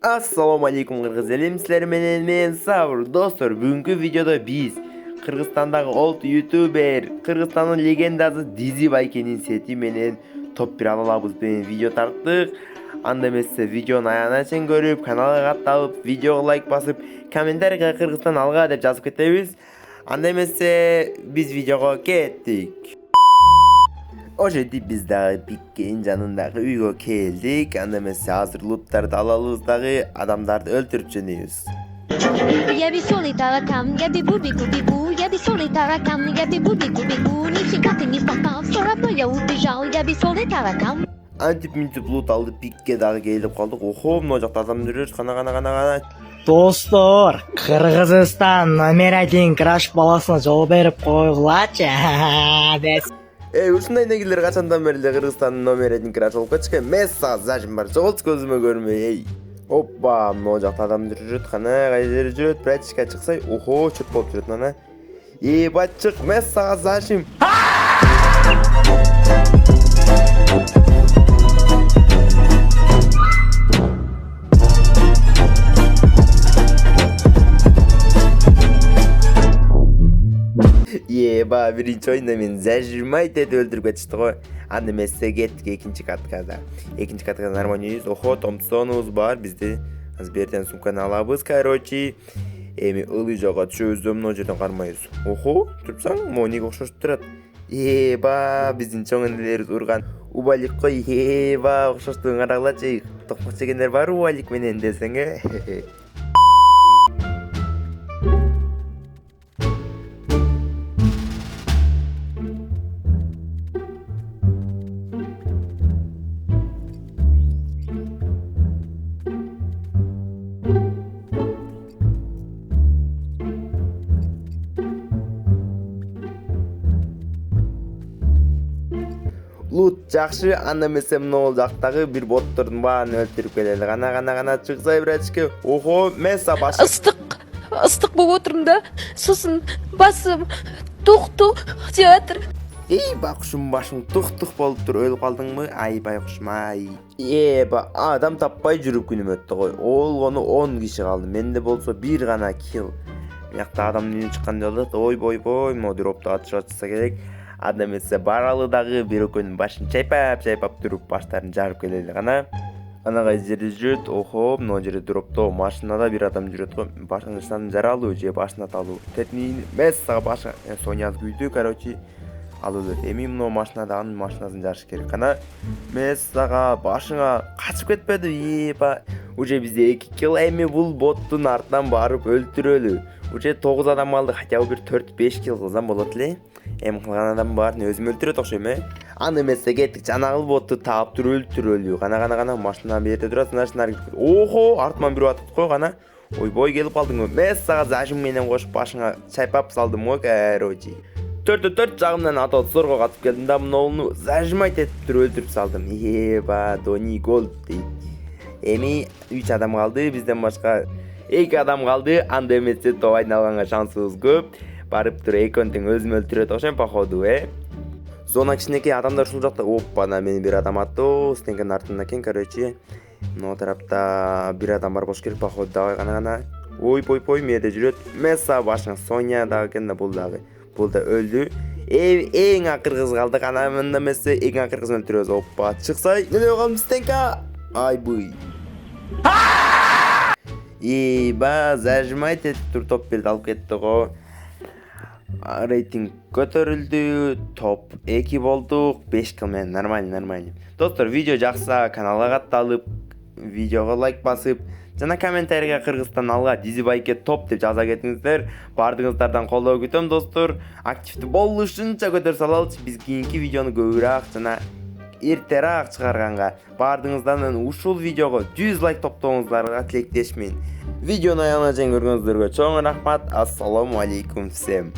Assalomu alaykum Qirg'iz elim, sizlar men Savr. Dostlar, bugungi videoda biz Qirg'izistondagi old youtuber, Qirg'izistonning legendasi Dizibaykening seti menen top 1 alalabız bilen video tarttık. Anda emесе videoni ayanachen görüp, kanalga катталып, videoga like basıp, kommentariyga Qirg'iziston alga deb жазып кетебиz. Anda emесе biz videoga kettik. O жерде biz дагы Биккенин жанындагы үйгө келдик. Анда эмесе азыр луттарды алабыз дагы адамдарды өлтүрүп жөнөйбүз. Я веселый таракан, я бегу, я веселый таракан, я бегу, нифига ты не попал, все равно я убежал, я веселый таракан. Антип минтип лут алды, Бикке дагы келип калдык. Охо, мына жакта адам жүрөт, кана. Достор, Кыргызстан номер 1 краш баласына жол берип койгулачы. Ушундай негилер качандан бери эле Кыргызстандын номер 1 краш болуп кетишкен. Месса зажим бар, жоголт көзүмө көрмөй. Оппа, мына жакта адам жүрөт, кана кайда жүрөт, прачка чыкса, охо, чөп болуп жүрөт ана. Бачык, Мессага зажим. Birinci oyunda men zajirmay dedi öldürüp geçti go. Anda mesle kettik ikinci katkada. İkinci katkada нормальныйбыз. Охо, Томпсонубуз бар. Бизди азыр берден сумканы алабыз. Короче, эми ылый жага түшөбүз, мына жерден кармайбыз. Охо, турсаң, мониге окшошуп турат. Биздин чоң энелерибиз урган убалик кой. Окшоштугун карагылачы. Токмок жегендер бар убалик менен десең, Lut жакшы, анда эмесе мына жактагы бир боттордун баарын өлтүрүп келели. Кана чыксай брачке. Охо, Месса баш. Ыстык болуп отурум да. Сосын басым тук театр. Бакушум башың тук болуп тур, өлүп калдыңбы? Байкушум ай. Адам таппай жүрүп күнүм өттү кой. Олгону 10 киши калды. Менде болсо бир гана килл. Мыякта адамдын үйүнө чыккан жолдо ойбой, мо дропту атышса керек. Адам эмесе баралыдагы бир экөөнүн башын чайпап туруп баштарын жарып келели. Кана кайда жерде жүрөт. Охо, мына жерде дропто машинада бир адам жүрөт го. Башынан жаралуу же башына талуу. Тетни Мессага башы Соняз күйдү, короче, алып эле. Эми мына машинада анын машинасын жарыш керек. Кана Мессага башыңа качып кетпеди. Уже бизде 2 килл, эми бул боттун артынан барып өлтүрөлү. Уже 9 адам калды, хотя бы бир 4-5 килл кылсам болот эле. Эми кылган адам баарын өзүм өлтүрөт окшойм, Аны эмесе кеттик, жанагыл ботту таап туруп өлтүрөлү. Кана машина берде турат, значит, охо, артынан бирөө атып кой, кана. Ойбой, келип калдың. Мессага зажим менен кошуп башыңа чайпап салдым го, короче. 4 жагымдан атоотсорго катып келдим да, муну зажимай тетип туруп өлтүрүп салдым. Дони голд дейт. Эми 3 адам калды, бизден башка 2 адам калды. Анда эмесе топ айналганга шансыбыз көп. Барып туруп экөөнтең өзүм өлтүрөт окшойм, походу, Зона кичинекей адамдар ушул жакта. Оппа, мени бир адам атты, стенканын артында экен, короче. Мына тарапта бир адам бар болуш керек, походу, дагы кана. Ойбой, мээде жүрөт. Месса башың Соня дагы экен да, бул да өлдү. Эң акыркыз калды, кана мында эмесе эң акыркызын өлтүрөбүз. Оппа, чыксай, эмне болгон стенка? Айбый. Зажимай тетип туруп топ 1 алып кетти го. Рейтинг көтөрүлдү, топ 2 болдук, 5 килл менен нормально. Достор, видео жакса каналга катталып, видеого лайк басып, жана комментарийге Кыргызстан алга Дизибайке топ деп жаза кетиңиздер. Бардыгыңыздардан колдоо күтөм, достор. Активдүү болушунча көтөрүп салалычы. Биз кийинки видеону көбүрөөк жана эртерээк чыгарганга бардыгыңыздан ушул видеого 100 лайк топтооңуздарга тилектешмин. Видеону аягына чейин көргөнүңүздөргө чоң рахмат. Ассаламу алейкум всем.